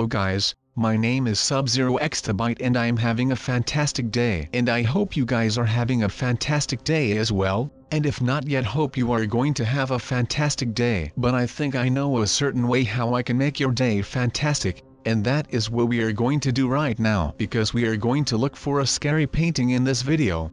Hello guys, my name is Sub-Zero Exabyte and I am having a fantastic day. And I hope you guys are having a fantastic day as well, and if not yet hope you are going to have a fantastic day. But I think I know a certain way how I can make your day fantastic, and that is what we are going to do right now. Because we are going to look for a scary painting in this video.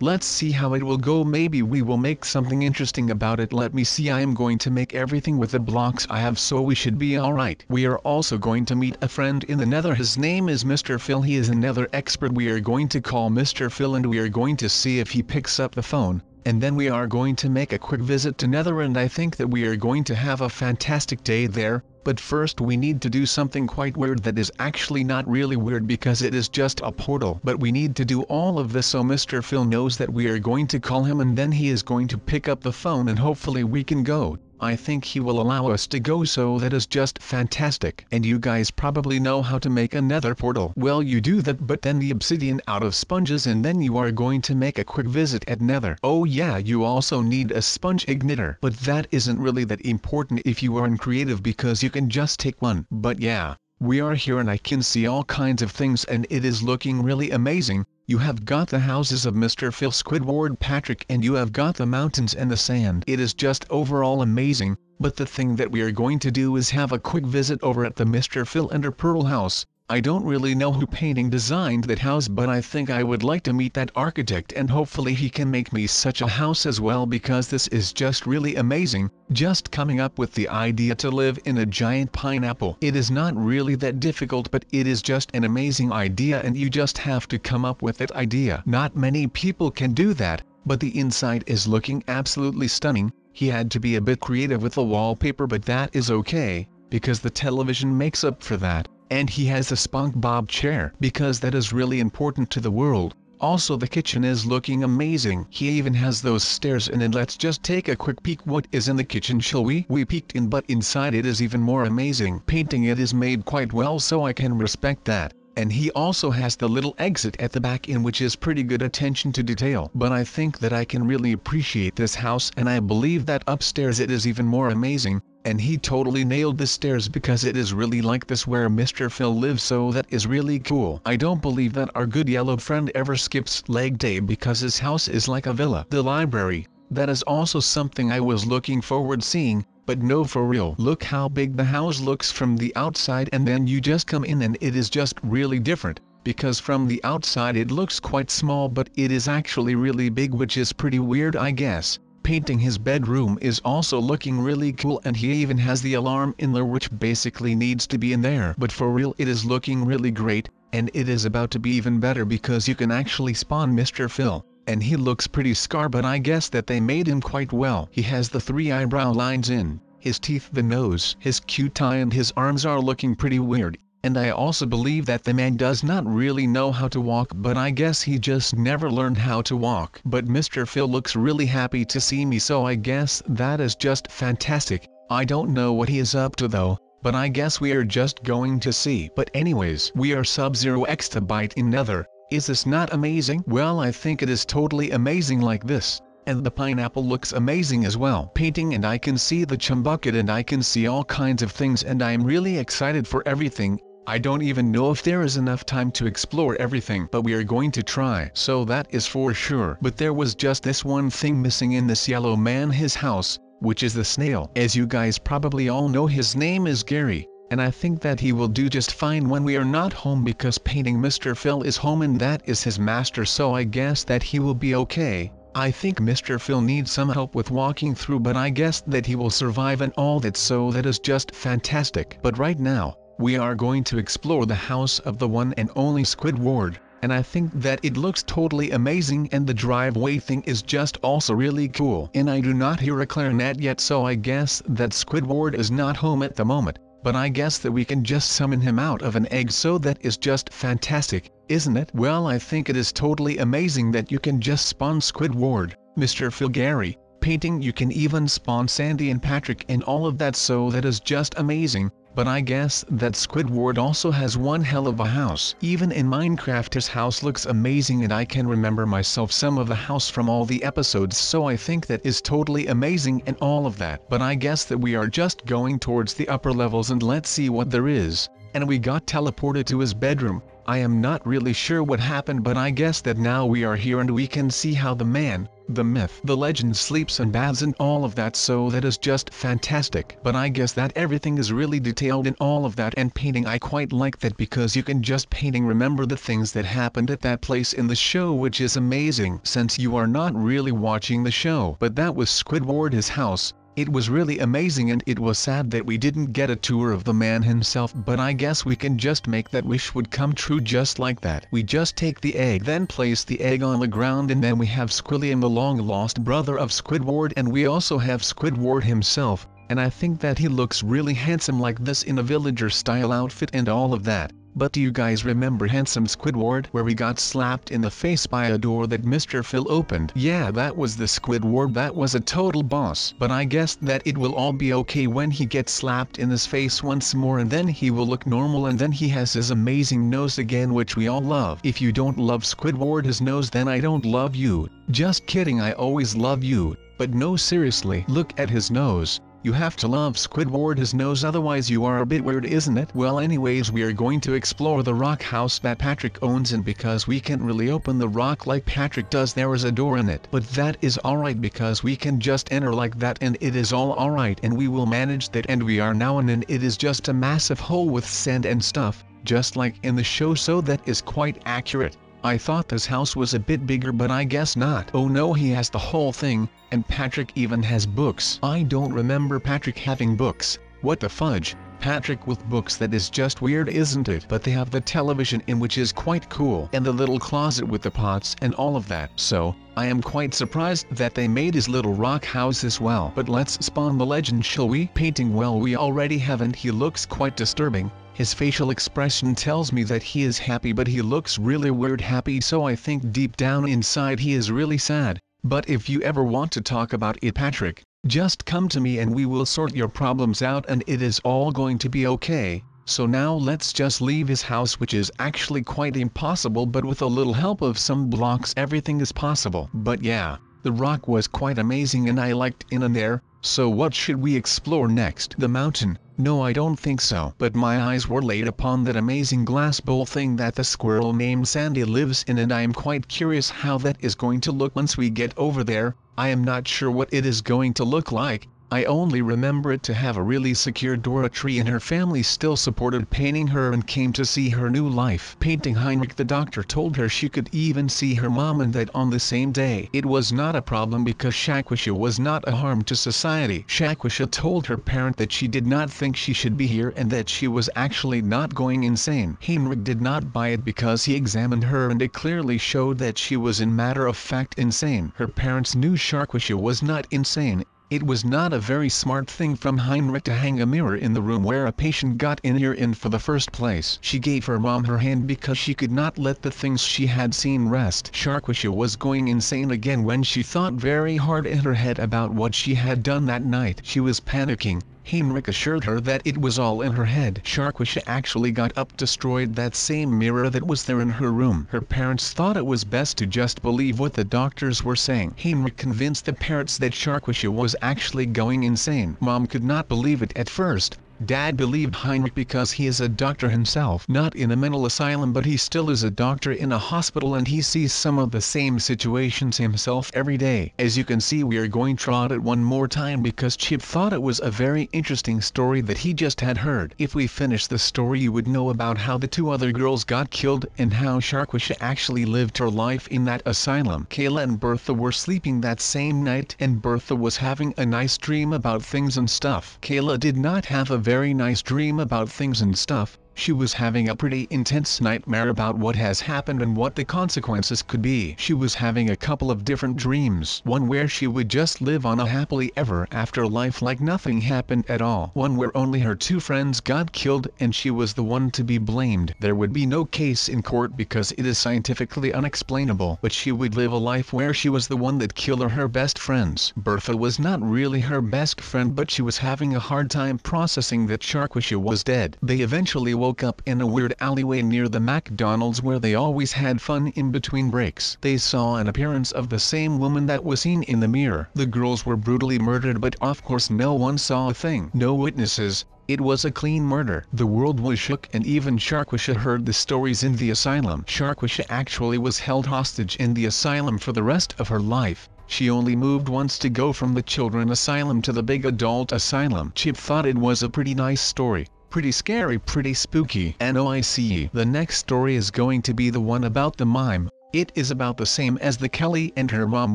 Let's see how it will go. Maybe we will make something interesting about it. Let me see. I am going to make everything with the blocks I have, so we should be alright. We are also going to meet a friend in the nether. His name is Mr. Phil. He is a nether expert. We are going to call Mr. Phil and we are going to see if he picks up the phone. And then we are going to make a quick visit to nether, and I think that we are going to have a fantastic day there. But first we need to do something quite weird that is actually not really weird because it is just a portal. But we need to do all of this so Mr. Phil knows that we are going to call him, and then he is going to pick up the phone and hopefully we can go. I think he will allow us to go, so that is just fantastic. And you guys probably know how to make a nether portal. Well, you do that, but then the obsidian out of sponges, and then you are going to make a quick visit at nether. Oh yeah, you also need a sponge igniter. But that isn't really that important if you are in creative because you can just take one. But yeah, we are here and I can see all kinds of things and it is looking really amazing. You have got the houses of Mr. Phil, Squidward, Patrick, and you have got the mountains and the sand. It is just overall amazing, but the thing that we are going to do is have a quick visit over at the Mr. Phil Ender Pearl house. I don't really know who designed that house, but I think I would like to meet that architect and hopefully he can make me such a house as well, because this is just really amazing. Just coming up with the idea to live in a giant pineapple. It is not really that difficult, but it is just an amazing idea and you just have to come up with that idea. Not many people can do that, but the inside is looking absolutely stunning. He had to be a bit creative with the wallpaper, but that is okay, because the television makes up for that. And he has a SpongeBob chair, because that is really important to the world. Also the kitchen is looking amazing. He even has those stairs in, and let's just take a quick peek what is in the kitchen, shall we? We peeked in, but inside it is even more amazing. Painting it is made quite well, so I can respect that. And he also has the little exit at the back in, which is pretty good attention to detail. But I think that I can really appreciate this house, and I believe that upstairs it is even more amazing. And he totally nailed the stairs because it is really like this where Mr. Phil lives, so that is really cool. I don't believe that our good yellow friend ever skips leg day because his house is like a villa. The library, that is also something I was looking forward seeing, but no, for real. Look how big the house looks from the outside, and then you just come in and it is just really different. Because from the outside it looks quite small, but it is actually really big, which is pretty weird, I guess. Painting his bedroom is also looking really cool, and he even has the alarm in there, which basically needs to be in there. But for real, it is looking really great, and it is about to be even better because you can actually spawn Mr. Phil. And he looks pretty scar, but I guess that they made him quite well. He has the 3 eyebrow lines in his teeth, the nose, his cute eye, and his arms are looking pretty weird. And I also believe that the man does not really know how to walk, but I guess he just never learned how to walk. But Mr. Phil looks really happy to see me, so I guess that is just fantastic. I don't know what he is up to though, but I guess we are just going to see. But anyways, we are Sub-Zero Exabyte in nether. Is this not amazing? Well, I think it is totally amazing like this. And the pineapple looks amazing as well. Painting, and I can see the chum bucket and I can see all kinds of things, and I am really excited for everything. I don't even know if there is enough time to explore everything, but we are going to try. So that is for sure. But there was just this one thing missing in this yellow man, his house, which is the snail. As you guys probably all know, his name is Gary. And I think that he will do just fine when we are not home, because painting Mr. Phil is home and that is his master, so I guess that he will be okay. I think Mr. Phil needs some help with walking through, but I guess that he will survive and all that, so that is just fantastic. But right now, we are going to explore the house of the one and only Squidward, and I think that it looks totally amazing, and the driveway thing is just also really cool. And I do not hear a clarinet yet, so I guess that Squidward is not home at the moment. But I guess that we can just summon him out of an egg, so that is just fantastic, isn't it? Well, I think it is totally amazing that you can just spawn Squidward, Mr. Phil, Gary. Painting, you can even spawn Sandy and Patrick and all of that, so that is just amazing. But I guess that Squidward also has one hell of a house. Even in Minecraft his house looks amazing, and I can remember myself some of the house from all the episodes, so I think that is totally amazing and all of that. But I guess that we are just going towards the upper levels, and let's see what there is. and we got teleported to his bedroom. I am not really sure what happened, but I guess that now we are here and we can see how the man, the myth, the legend sleeps and baths and all of that, so that is just fantastic. But I guess that everything is really detailed in all of that, and painting, I quite like that because you can just painting remember the things that happened at that place in the show, which is amazing since you are not really watching the show. But that was Squidward, his house. It was really amazing, and it was sad that we didn't get a tour of the man himself, but I guess we can just make that wish would come true just like that. We just take the egg, then place the egg on the ground, and then we have Squilliam, the long-lost brother of Squidward, and we also have Squidward himself, and I think that he looks really handsome like this in a villager-style outfit and all of that. But do you guys remember Handsome Squidward, where we got slapped in the face by a door that Mr. Phil opened? Yeah, that was the Squidward that was a total boss. But I guess that it will all be okay when he gets slapped in his face once more, and then he will look normal, and then he has his amazing nose again, which we all love. If you don't love Squidward his nose, then I don't love you. Just kidding, I always love you. But no, seriously, look at his nose. You have to love Squidward his nose, otherwise you are a bit weird, isn't it? Well, anyways, we are going to explore the rock house that Patrick owns, and because we can't really open the rock like Patrick does, there is a door in it. But that is alright because we can just enter like that, and it is all alright, and we will manage that. And we are now in, and it is just a massive hole with sand and stuff, just like in the show, so that is quite accurate. I thought this house was a bit bigger, but I guess not. Oh no, he has the whole thing, and Patrick even has books. I don't remember Patrick having books. What the fudge? Patrick with books, that is just weird, isn't it? But they have the television in, which is quite cool, and the little closet with the pots and all of that. So, I am quite surprised that they made his little rock house as well. But let's spawn the legend, shall we? Painting, well, we already haven't. He looks quite disturbing. His facial expression tells me that he is happy, but he looks really weird happy, so I think deep down inside he is really sad. But if you ever want to talk about it, Patrick, just come to me and we will sort your problems out, and it is all going to be okay. So now let's just leave his house, which is actually quite impossible, but with a little help of some blocks everything is possible. But yeah, the rock was quite amazing and I liked in and there. So what should we explore next? The mountain? No, I don't think so. But my eyes were laid upon that amazing glass bowl thing that the squirrel named Sandy lives in, and I am quite curious how that is going to look once we get over there. I am not sure what it is going to look like. I only remember it to have a really secure door. A tree and her family still supported painting her and came to see her new life. Painting Heinrich, the doctor told her she could even see her mom, and that on the same day. It was not a problem because Shakwisha was not a harm to society. Shakwisha told her parent that she did not think she should be here and that she was actually not going insane. Heinrich did not buy it because he examined her and it clearly showed that she was in matter of fact insane. Her parents knew Shakwisha was not insane. It was not a very smart thing from Heinrich to hang a mirror in the room where a patient got in for the first place. She gave her mom her hand because she could not let the things she had seen rest. Shakwisha was going insane again when she thought very hard in her head about what she had done that night. She was panicking. Heinrich assured her that it was all in her head. Shakwisha actually got up, destroyed that same mirror that was there in her room. Her parents thought it was best to just believe what the doctors were saying. Heinrich convinced the parents that Shakwisha was actually going insane. Mom could not believe it at first. Dad believed Heinrich because he is a doctor himself, not in a mental asylum, but he still is a doctor in a hospital and he sees some of the same situations himself every day. As you can see, we are going to try it one more time because Chip thought it was a very interesting story that he just had heard. If we finish the story, you would know about how the two other girls got killed and how Shakwisha actually lived her life in that asylum. Kayla and Bertha were sleeping that same night and Bertha was having a nice dream about things and stuff. Kayla did not have a very nice dream about things and stuff. She was having a pretty intense nightmare about what has happened and what the consequences could be. She was having a couple of different dreams. One where she would just live on a happily ever after life like nothing happened at all. One where only her two friends got killed and she was the one to be blamed. There would be no case in court because it is scientifically unexplainable, but she would live a life where she was the one that killed her best friends. Bertha was not really her best friend, but she was having a hard time processing that Shakwisha was dead. They eventually woke up in a weird alleyway near the McDonald's where they always had fun in between breaks. They saw an appearance of the same woman that was seen in the mirror. The girls were brutally murdered, but of course no one saw a thing. No witnesses, It was a clean murder. The world was shook, and even Sharkwisha heard the stories in the asylum. Sharkwisha actually was held hostage in the asylum for the rest of her life. She only moved once to go from the children asylum to the big adult asylum. Chip thought it was a pretty nice story. Pretty scary, pretty spooky. NOICE. The next story is going to be the one about the mime. It is about the same as the Kelly and her mom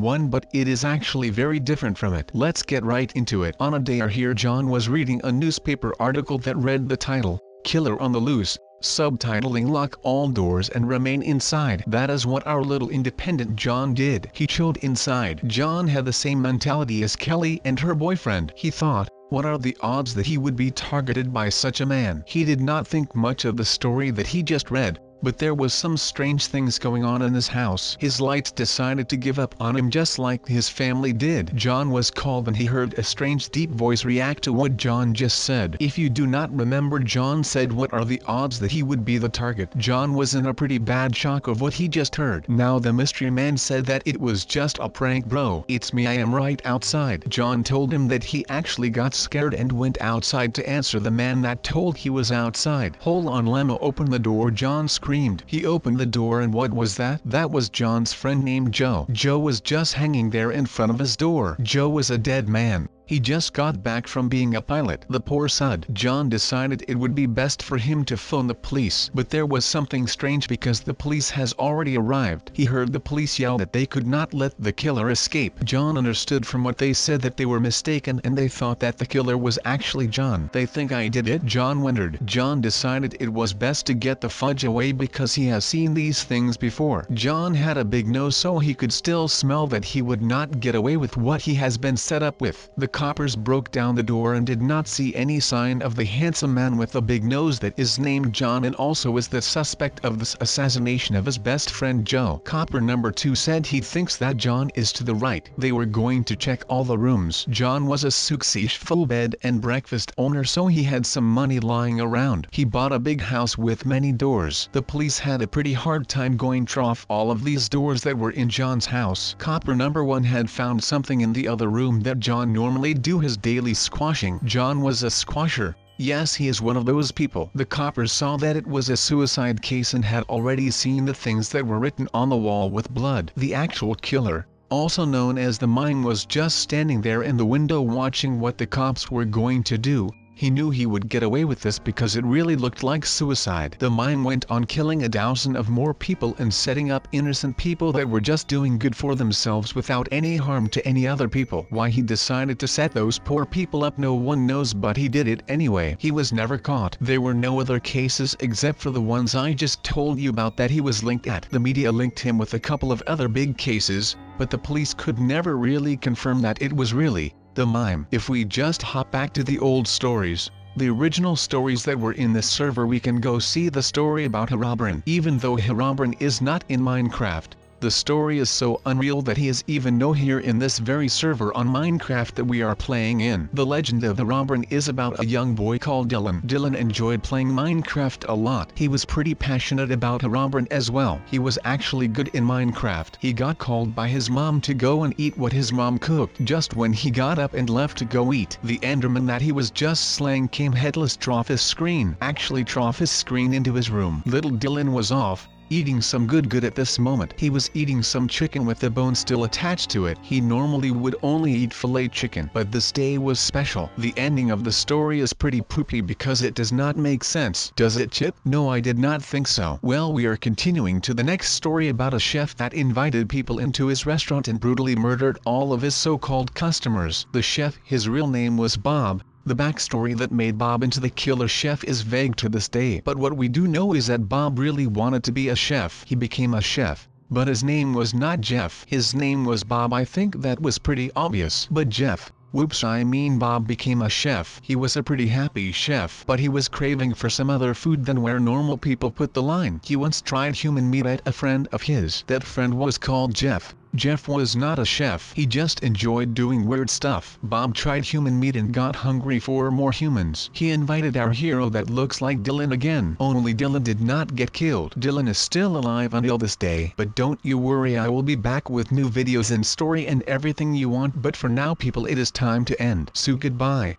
one, but it is actually very different from it. Let's get right into it. On a day here, John was reading a newspaper article that read the title, "Killer on the Loose," subtitling "Lock all doors and remain inside." That is what our little independent John did. He chilled inside. John had the same mentality as Kelly and her boyfriend. He thought, what are the odds that he would be targeted by such a man? He did not think much of the story that he just read. But there was some strange things going on in his house. His lights decided to give up on him just like his family did. John was called and he heard a strange deep voice react to what John just said. If you do not remember, John said what are the odds that he would be the target? John was in a pretty bad shock of what he just heard. Now the mystery man said that it was just a prank, bro. It's me, I am right outside. John told him that he actually got scared and went outside to answer the man that told he was outside. Hold on, Lemo, open the door, John screamed. He opened the door and what was that? That was John's friend named Joe. Joe was just hanging there in front of his door. Joe was a dead man. He just got back from being a pilot. The poor sod. John decided it would be best for him to phone the police. But there was something strange because the police has already arrived. He heard the police yell that they could not let the killer escape. John understood from what they said that they were mistaken and they thought that the killer was actually John. They think I did it? John wondered. John decided it was best to get the fudge away because he has seen these things before. John had a big nose, so he could still smell that he would not get away with what he has been set up with. The coppers broke down the door and did not see any sign of the handsome man with the big nose that is named John and also is the suspect of this assassination of his best friend Joe. Copper number 2 said he thinks that John is to the right. They were going to check all the rooms. John was a successful bed and breakfast owner, so he had some money lying around. He bought a big house with many doors. The police had a pretty hard time going through all of these doors that were in John's house. Copper number 1 had found something in the other room that John normally do his daily squashing. John was a squasher. Yes, he is one of those people. The coppers saw that it was a suicide case and had already seen the things that were written on the wall with blood. The actual killer, also known as the mime, was just standing there in the window watching what the cops were going to do. He knew he would get away with this because it really looked like suicide. The mime went on killing a dozen of more people and setting up innocent people that were just doing good for themselves without any harm to any other people. Why he decided to set those poor people up no one knows, but he did it anyway. He was never caught. There were no other cases except for the ones I just told you about that he was linked at. The media linked him with a couple of other big cases, but the police could never really confirm that it was really the mime. If we just hop back to the old stories, the original stories that were in this server, we can go see the story about Herobrine. Even though Herobrine is not in Minecraft, the story is so unreal that he is even no here in this very server on Minecraft that we are playing in. The legend of Herobrine is about a young boy called Dylan. Dylan enjoyed playing Minecraft a lot. He was pretty passionate about Herobrine as well. He was actually good in Minecraft. He got called by his mom to go and eat what his mom cooked. Just when he got up and left to go eat, the Enderman that he was just slaying came headless off his screen. Actually off his screen into his room. Little Dylan was off, eating some good at this moment. He was eating some chicken with the bone still attached to it. He normally would only eat filet chicken, but this day was special. The ending of the story is pretty poopy because it does not make sense. Does it, Chip? No, I did not think so. Well, we are continuing to the next story about a chef that invited people into his restaurant and brutally murdered all of his so-called customers. The chef, his real name was Bob. The backstory that made Bob into the killer chef is vague to this day, but what we do know is that Bob really wanted to be a chef. He became a chef, but his name was not Jeff. His name was Bob. I think that was pretty obvious. But Jeff, whoops, I mean Bob became a chef. He was a pretty happy chef, but he was craving for some other food than where normal people put the line. He once tried human meat at a friend of his. That friend was called Jeff. Jeff was not a chef. He just enjoyed doing weird stuff. Bob tried human meat and got hungry for more humans. He invited our hero that looks like Dylan again. Only Dylan did not get killed. Dylan is still alive until this day. But don't you worry, I will be back with new videos and story and everything you want. But for now, people, it is time to end. So goodbye.